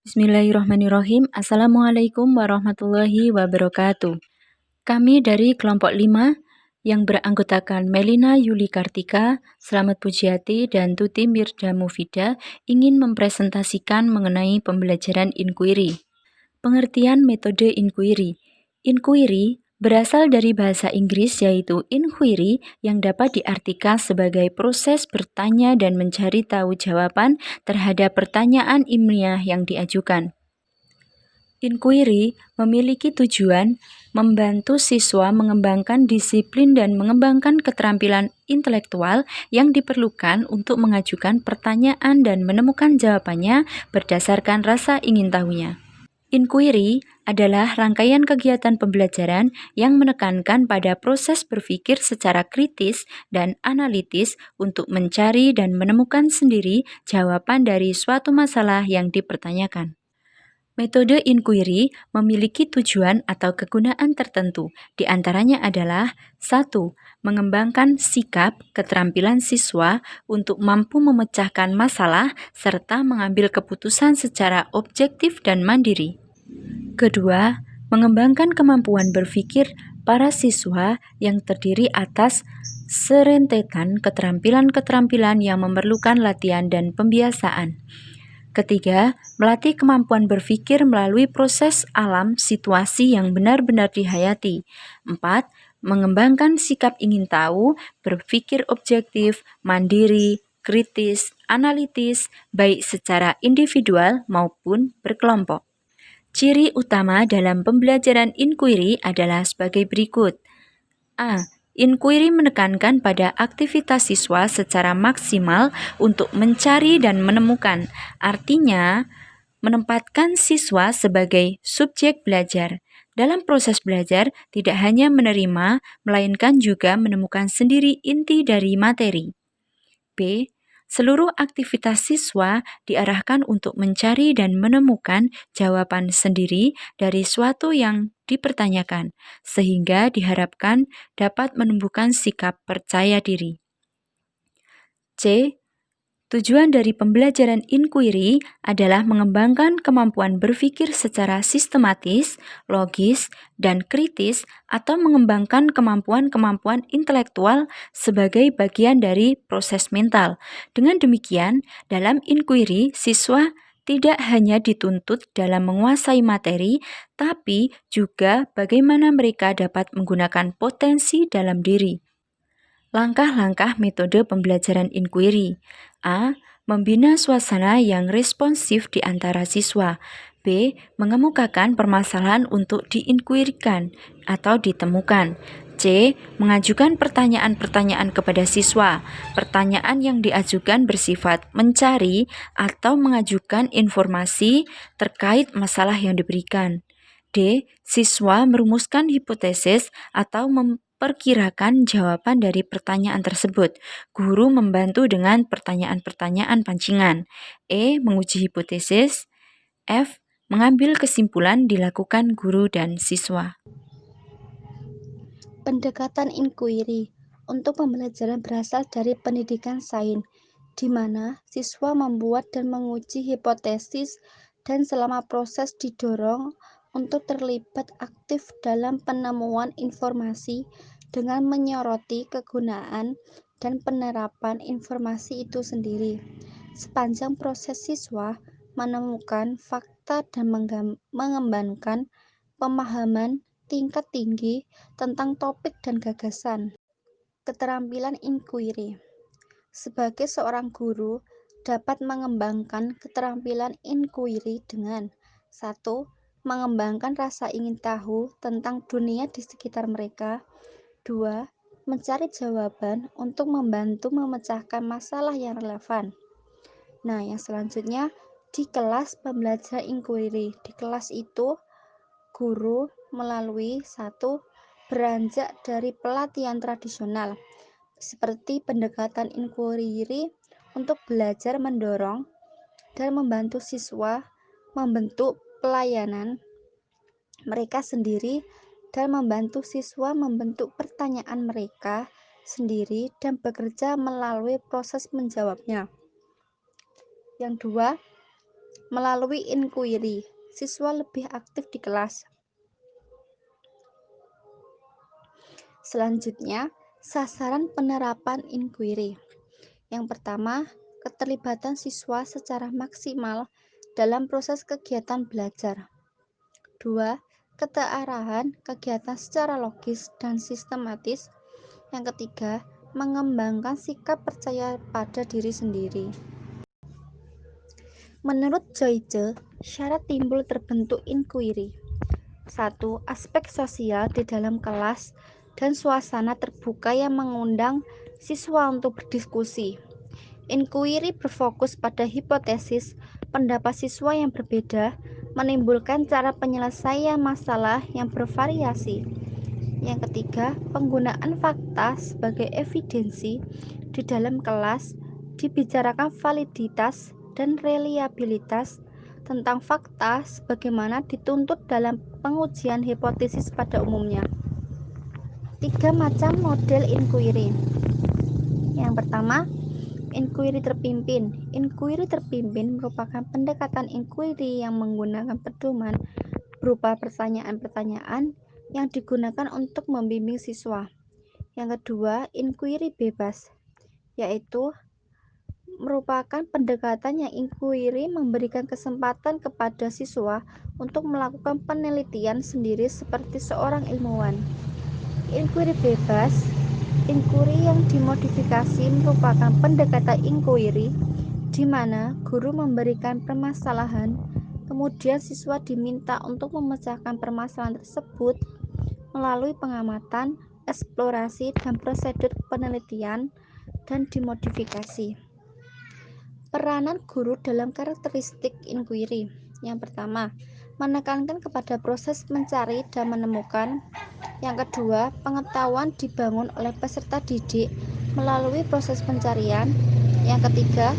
Bismillahirrahmanirrahim. Assalamualaikum warahmatullahi wabarakatuh. Kami dari kelompok 5 yang beranggotakan Melina Yuli Kartika, Slamet Pujiati, dan Tuti Mirda Mufida ingin mempresentasikan mengenai pembelajaran inquiry. Pengertian metode inquiry. Inquiry berasal dari bahasa Inggris yaitu inquiry yang dapat diartikan sebagai proses bertanya dan mencari tahu jawaban terhadap pertanyaan ilmiah yang diajukan. Inquiry memiliki tujuan membantu siswa mengembangkan disiplin dan mengembangkan keterampilan intelektual yang diperlukan untuk mengajukan pertanyaan dan menemukan jawabannya berdasarkan rasa ingin tahunya. Inquiry adalah rangkaian kegiatan pembelajaran yang menekankan pada proses berpikir secara kritis dan analitis untuk mencari dan menemukan sendiri jawaban dari suatu masalah yang dipertanyakan. Metode inquiry memiliki tujuan atau kegunaan tertentu, di antaranya adalah 1. Mengembangkan sikap keterampilan siswa untuk mampu memecahkan masalah serta mengambil keputusan secara objektif dan mandiri. Kedua, mengembangkan kemampuan berpikir para siswa yang terdiri atas serentetan keterampilan-keterampilan yang memerlukan latihan dan pembiasaan. Ketiga, melatih kemampuan berpikir melalui proses alam situasi yang benar-benar dihayati. 4. Mengembangkan sikap ingin tahu, berpikir objektif, mandiri, kritis, analitis, baik secara individual maupun berkelompok. Ciri utama dalam pembelajaran inquiry adalah sebagai berikut. A. Inquiry menekankan pada aktivitas siswa secara maksimal untuk mencari dan menemukan, artinya menempatkan siswa sebagai subjek belajar. Dalam proses belajar, tidak hanya menerima, melainkan juga menemukan sendiri inti dari materi. B. Seluruh aktivitas siswa diarahkan untuk mencari dan menemukan jawaban sendiri dari suatu yang dipertanyakan, sehingga diharapkan dapat menumbuhkan sikap percaya diri. C. Tujuan dari pembelajaran inquiry adalah mengembangkan kemampuan berpikir secara sistematis, logis, dan kritis atau mengembangkan kemampuan-kemampuan intelektual sebagai bagian dari proses mental. Dengan demikian, dalam inquiry, siswa tidak hanya dituntut dalam menguasai materi, tapi juga bagaimana mereka dapat menggunakan potensi dalam diri. Langkah-langkah metode pembelajaran inquiry. A. Membina suasana yang responsif di antara siswa. B. Mengemukakan permasalahan untuk diinquirikan atau ditemukan. C. Mengajukan pertanyaan-pertanyaan kepada siswa. Pertanyaan yang diajukan bersifat mencari atau mengajukan informasi terkait masalah yang diberikan. D. Siswa merumuskan hipotesis atau memperkirakan jawaban dari pertanyaan tersebut. Guru membantu dengan pertanyaan-pertanyaan pancingan. E. Menguji hipotesis. F. Mengambil kesimpulan dilakukan guru dan siswa. Pendekatan inquiry untuk pembelajaran berasal dari pendidikan sains, di mana siswa membuat dan menguji hipotesis dan selama proses didorong untuk terlibat aktif dalam penemuan informasi dengan menyoroti kegunaan dan penerapan informasi itu sendiri. Sepanjang proses siswa menemukan fakta dan mengembangkan pemahaman tingkat tinggi tentang topik dan gagasan. Keterampilan inquiry. Sebagai seorang guru, dapat mengembangkan keterampilan inquiry dengan 1. Mengembangkan rasa ingin tahu tentang dunia di sekitar mereka. 2. Mencari jawaban untuk membantu memecahkan masalah yang relevan. Nah, yang selanjutnya di kelas pembelajaran inquiry. Di kelas itu guru melalui 1. Beranjak dari pelatihan tradisional seperti pendekatan inquiry untuk belajar mendorong dan membantu siswa membentuk pelayanan mereka sendiri dan membantu siswa membentuk pertanyaan mereka sendiri dan bekerja melalui proses menjawabnya. Yang 2, Melalui inquiry, siswa lebih aktif di kelas. Selanjutnya, sasaran penerapan inquiry. Yang pertama, keterlibatan siswa secara maksimal dalam proses kegiatan belajar. 2. Keterarahan kegiatan secara logis dan sistematis. Yang ketiga, mengembangkan sikap percaya pada diri sendiri. Menurut Joyce, syarat timbul terbentuk inquiry. 1. Aspek sosial di dalam kelas dan suasana terbuka yang mengundang siswa untuk berdiskusi. Inquiry berfokus pada hipotesis, pendapat siswa yang berbeda, menimbulkan cara penyelesaian masalah yang bervariasi. Yang ketiga, penggunaan fakta sebagai evidensi di dalam kelas, dibicarakan validitas dan reliabilitas tentang fakta sebagaimana dituntut dalam pengujian hipotesis pada umumnya. 3 macam model inquiry. Yang pertama, inquiry terpimpin. Inquiry terpimpin merupakan pendekatan inquiry yang menggunakan pedoman berupa pertanyaan-pertanyaan yang digunakan untuk membimbing siswa. Yang kedua, inquiry bebas, yaitu merupakan pendekatan yang inquiry memberikan kesempatan kepada siswa untuk melakukan penelitian sendiri seperti seorang ilmuwan. Inquiry bebas, inquiry yang dimodifikasi merupakan pendekatan inquiry di mana guru memberikan permasalahan, kemudian siswa diminta untuk memecahkan permasalahan tersebut melalui pengamatan, eksplorasi, dan prosedur penelitian dan dimodifikasi. Peranan guru dalam karakteristik inquiry. Yang pertama, menekankan kepada proses mencari dan menemukan. Yang kedua, pengetahuan dibangun oleh peserta didik melalui proses pencarian. Yang ketiga,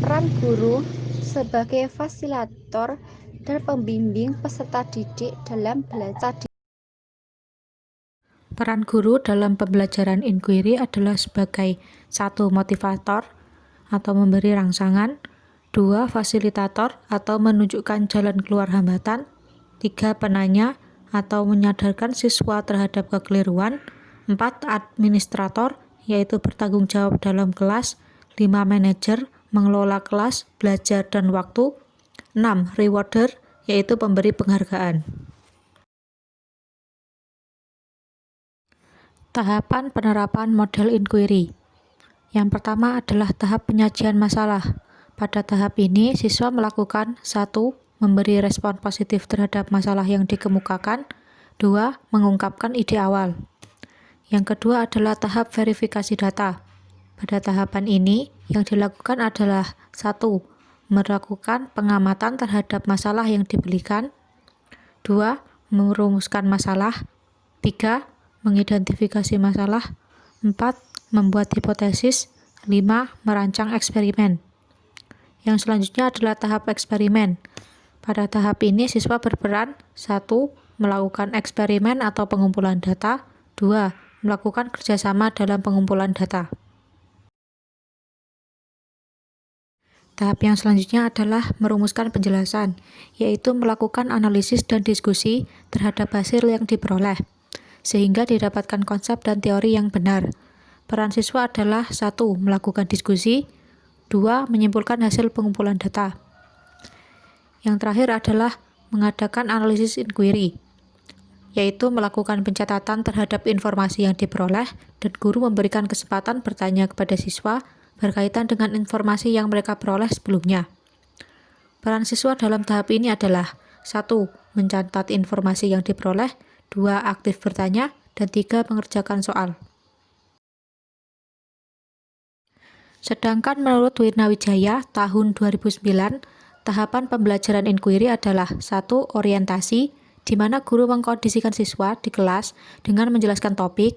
peran guru sebagai fasilitator dan pembimbing peserta didik dalam belajar. Peran guru dalam pembelajaran inquiry adalah sebagai 1. Motivator atau memberi rangsangan, 2. Fasilitator atau menunjukkan jalan keluar hambatan, 3. Penanya atau menyadarkan siswa terhadap kekeliruan, 4. Administrator yaitu bertanggung jawab dalam kelas, 5. Manajer mengelola kelas, belajar, dan waktu, 6. Rewarder yaitu pemberi penghargaan. Tahapan penerapan model inquiry. Yang pertama adalah tahap penyajian masalah. Pada tahap ini, siswa melakukan 1. Memberi respon positif terhadap masalah yang dikemukakan, 2. Mengungkapkan ide awal. Yang kedua adalah tahap verifikasi data. Pada tahapan ini, yang dilakukan adalah 1. Melakukan pengamatan terhadap masalah yang diberikan, 2. Merumuskan masalah, 3. Mengidentifikasi masalah, 4. Membuat hipotesis, 5. Merancang eksperimen. Yang selanjutnya adalah tahap eksperimen. Pada tahap ini siswa berperan 1. Melakukan eksperimen atau pengumpulan data, 2. Melakukan kerjasama dalam pengumpulan data. Tahap yang selanjutnya adalah merumuskan penjelasan, yaitu melakukan analisis dan diskusi terhadap hasil yang diperoleh, sehingga didapatkan konsep dan teori yang benar. Peran siswa adalah 1. Melakukan diskusi, 2. Menyimpulkan hasil pengumpulan data. Yang terakhir adalah mengadakan analisis inquiry, yaitu melakukan pencatatan terhadap informasi yang diperoleh dan guru memberikan kesempatan bertanya kepada siswa berkaitan dengan informasi yang mereka peroleh sebelumnya. Peran siswa dalam tahap ini adalah 1. Mencatat informasi yang diperoleh, 2. Aktif bertanya, dan 3. Mengerjakan soal. Sedangkan menurut Wirna Wijaya tahun 2009, tahapan pembelajaran inquiry adalah 1. Orientasi, di mana guru mengkondisikan siswa di kelas dengan menjelaskan topik,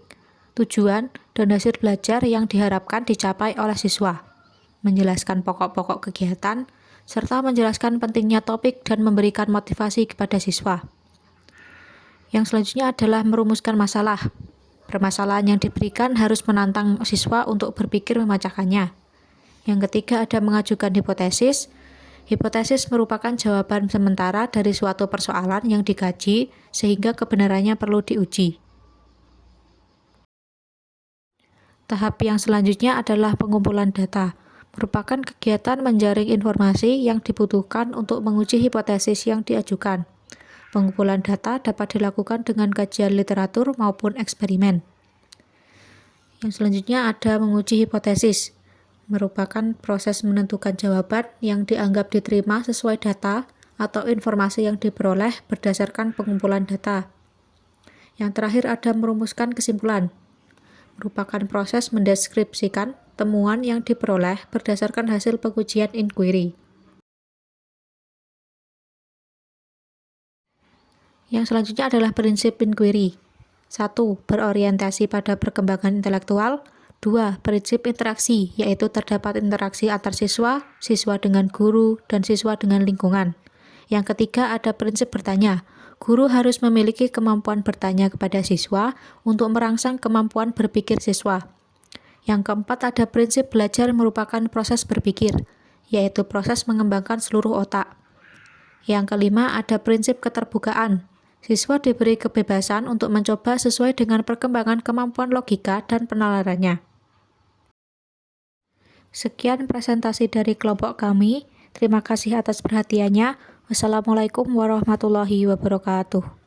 tujuan, dan hasil belajar yang diharapkan dicapai oleh siswa, menjelaskan pokok-pokok kegiatan, serta menjelaskan pentingnya topik dan memberikan motivasi kepada siswa. Yang selanjutnya adalah merumuskan masalah. Permasalahan yang diberikan harus menantang siswa untuk berpikir memecahkannya. Yang ketiga ada mengajukan hipotesis. Hipotesis merupakan jawaban sementara dari suatu persoalan yang dikaji sehingga kebenarannya perlu diuji. Tahap yang selanjutnya adalah pengumpulan data, merupakan kegiatan menjaring informasi yang dibutuhkan untuk menguji hipotesis yang diajukan. Pengumpulan data dapat dilakukan dengan kajian literatur maupun eksperimen. Yang selanjutnya ada menguji hipotesis, merupakan proses menentukan jawaban yang dianggap diterima sesuai data atau informasi yang diperoleh berdasarkan pengumpulan data. Yang terakhir ada merumuskan kesimpulan, merupakan proses mendeskripsikan temuan yang diperoleh berdasarkan hasil pengujian inquiry. Yang selanjutnya adalah prinsip inquiry. 1. Berorientasi pada perkembangan intelektual. 2. Prinsip interaksi, yaitu terdapat interaksi antar siswa, siswa dengan guru, dan siswa dengan lingkungan. Yang ketiga ada prinsip bertanya. Guru harus memiliki kemampuan bertanya kepada siswa untuk merangsang kemampuan berpikir siswa. Yang keempat ada prinsip belajar merupakan proses berpikir, yaitu proses mengembangkan seluruh otak. Yang kelima ada prinsip keterbukaan. Siswa diberi kebebasan untuk mencoba sesuai dengan perkembangan kemampuan logika dan penalarannya. Sekian presentasi dari kelompok kami. Terima kasih atas perhatiannya. Wassalamualaikum warahmatullahi wabarakatuh.